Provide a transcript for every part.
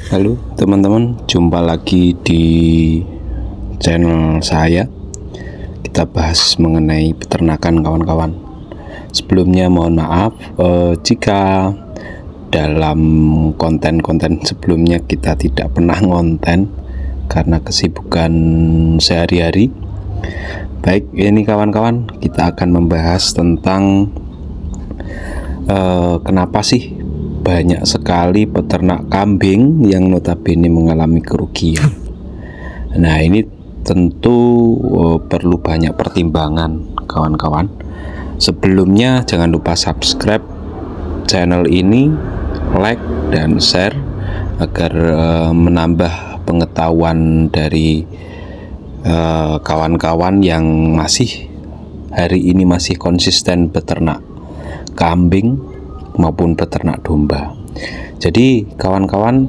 Halo teman-teman, jumpa lagi di channel saya. Kita bahas mengenai peternakan kawan-kawan. Sebelumnya mohon maaf jika dalam konten-konten sebelumnya kita tidak pernah ngonten karena kesibukan sehari-hari. Baik, ini kawan-kawan, kita akan membahas tentang kenapa sih banyak sekali peternak kambing yang notabene mengalami kerugian. Nah, ini tentu perlu banyak pertimbangan kawan-kawan. Sebelumnya jangan lupa subscribe channel ini, like dan share agar menambah pengetahuan dari kawan-kawan yang hari ini masih konsisten beternak kambing maupun peternak domba. Jadi kawan-kawan,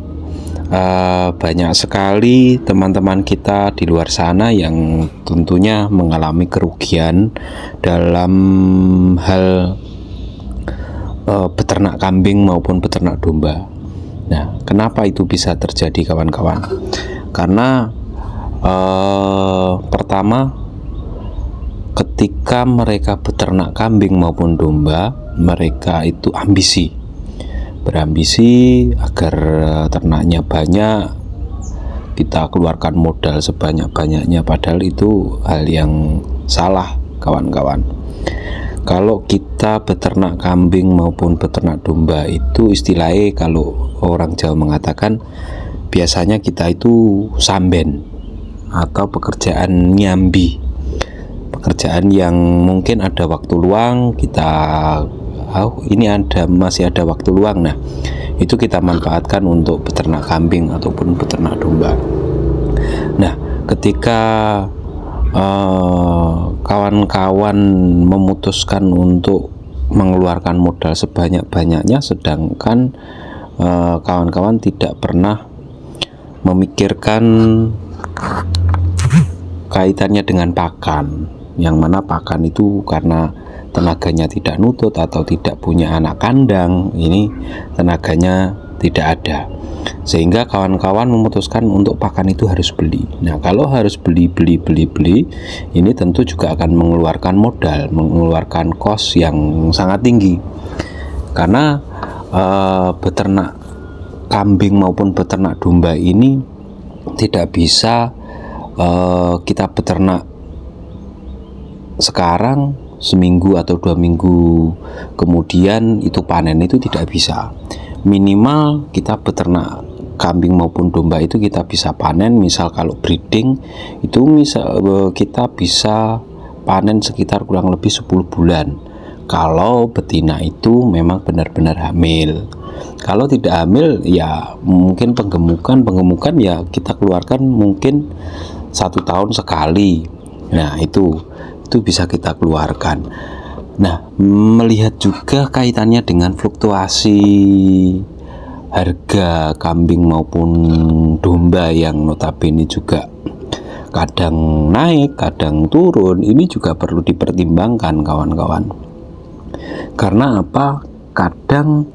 banyak sekali teman-teman kita di luar sana yang tentunya mengalami kerugian dalam hal peternak kambing maupun peternak domba. Nah, kenapa itu bisa terjadi kawan-kawan? Karena pertama, ketika mereka beternak kambing maupun domba, mereka itu berambisi agar ternaknya banyak, kita keluarkan modal sebanyak-banyaknya, padahal itu hal yang salah kawan-kawan. Kalau kita beternak kambing maupun beternak domba itu istilahnya, kalau orang Jawa mengatakan, biasanya kita itu samben atau pekerjaan nyambi, pekerjaan yang mungkin ada waktu luang, kita masih ada waktu luang. Nah, itu kita manfaatkan untuk beternak kambing ataupun beternak domba. Nah, ketika kawan-kawan memutuskan untuk mengeluarkan modal sebanyak-banyaknya, sedangkan kawan-kawan tidak pernah memikirkan kaitannya dengan pakan, yang mana pakan itu karena tenaganya tidak nutut atau tidak punya anak kandang, ini tenaganya tidak ada, sehingga kawan-kawan memutuskan untuk pakan itu harus beli. Nah, kalau harus beli, ini tentu juga akan mengeluarkan modal, mengeluarkan kos yang sangat tinggi, karena beternak kambing maupun beternak domba ini tidak bisa kita beternak sekarang, seminggu atau 2 minggu kemudian itu panen, itu tidak bisa. Minimal kita beternak kambing maupun domba itu kita bisa panen, misal kalau breeding itu kita bisa panen sekitar kurang lebih 10 bulan kalau betina itu memang benar-benar hamil. Kalau tidak hamil, ya mungkin penggemukan ya kita keluarkan mungkin 1 tahun sekali. Nah, itu bisa kita keluarkan. Nah, melihat juga kaitannya dengan fluktuasi harga kambing maupun domba yang notabene juga kadang naik, kadang turun, ini juga perlu dipertimbangkan kawan-kawan. Karena apa? Kadang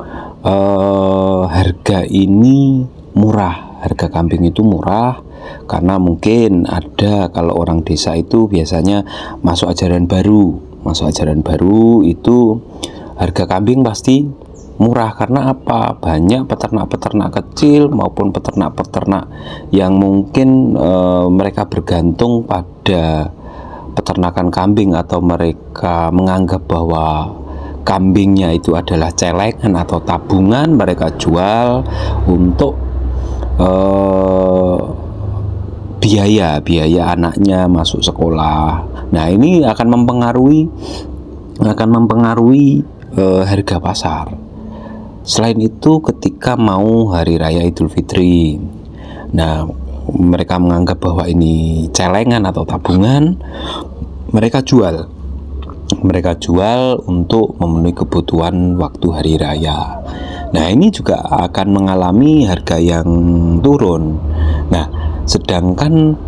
harga ini murah, harga kambing itu murah karena mungkin ada, kalau orang desa itu biasanya masuk ajaran baru itu harga kambing pasti murah. Karena apa? Banyak peternak-peternak kecil maupun peternak-peternak yang mungkin mereka bergantung pada peternakan kambing, atau mereka menganggap bahwa kambingnya itu adalah celengan atau tabungan, mereka jual untuk biaya anaknya masuk sekolah. Nah, ini akan mempengaruhi harga pasar. Selain itu, ketika mau hari raya Idul Fitri, nah mereka menganggap bahwa ini celengan atau tabungan, mereka jual untuk memenuhi kebutuhan waktu hari raya. Nah, ini juga akan mengalami harga yang turun. Nah, sedangkan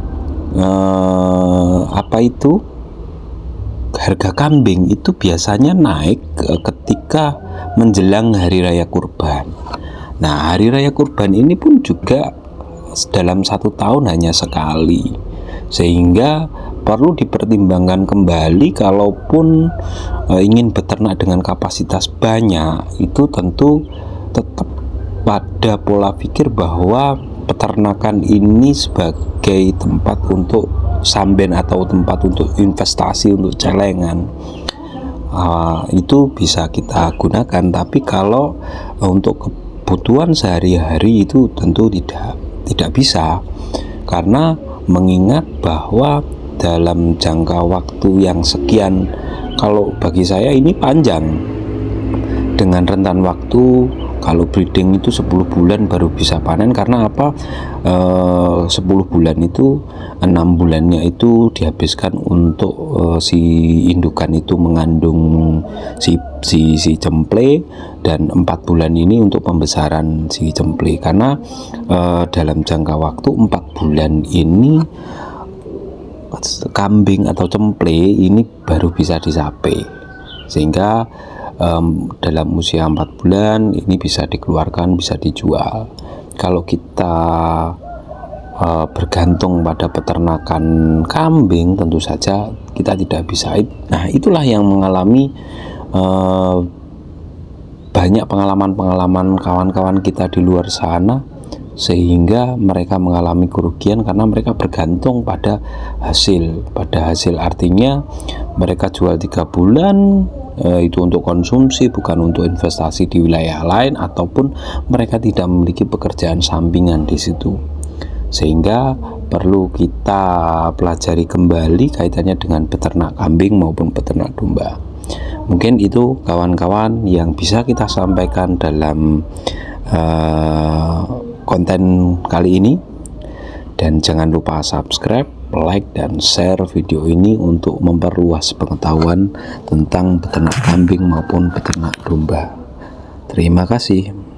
harga kambing itu biasanya naik ketika menjelang hari raya kurban. Nah, hari raya kurban ini pun juga dalam 1 tahun hanya sekali, sehingga perlu dipertimbangkan kembali. Kalaupun ingin beternak dengan kapasitas banyak, itu tentu tetap pada pola pikir bahwa peternakan ini sebagai tempat untuk samben atau tempat untuk investasi, untuk celengan. Itu bisa kita gunakan, tapi kalau untuk kebutuhan sehari-hari itu tentu tidak bisa, karena mengingat bahwa dalam jangka waktu yang sekian, kalau bagi saya ini panjang, dengan rentan waktu kalau breeding itu 10 bulan baru bisa panen. Karena apa? 10 bulan itu 6 bulannya itu dihabiskan untuk si indukan itu mengandung si cemple, dan 4 bulan ini untuk pembesaran si cemple. Karena dalam jangka waktu 4 bulan ini kambing atau cemple ini baru bisa disape, sehingga dalam usia 4 bulan ini bisa dikeluarkan, bisa dijual. Kalau kita bergantung pada peternakan kambing, tentu saja kita tidak bisa. Nah, itulah yang mengalami banyak pengalaman-pengalaman kawan-kawan kita di luar sana, sehingga mereka mengalami kerugian karena mereka bergantung pada hasil. Artinya mereka jual 3 bulan, itu untuk konsumsi, bukan untuk investasi di wilayah lain, ataupun mereka tidak memiliki pekerjaan sampingan di situ. Sehingga perlu kita pelajari kembali kaitannya dengan peternak kambing maupun peternak domba. Mungkin itu kawan-kawan yang bisa kita sampaikan dalam konten kali ini. Dan jangan lupa subscribe, like, dan share video ini untuk memperluas pengetahuan tentang peternak kambing maupun peternak domba. Terima kasih.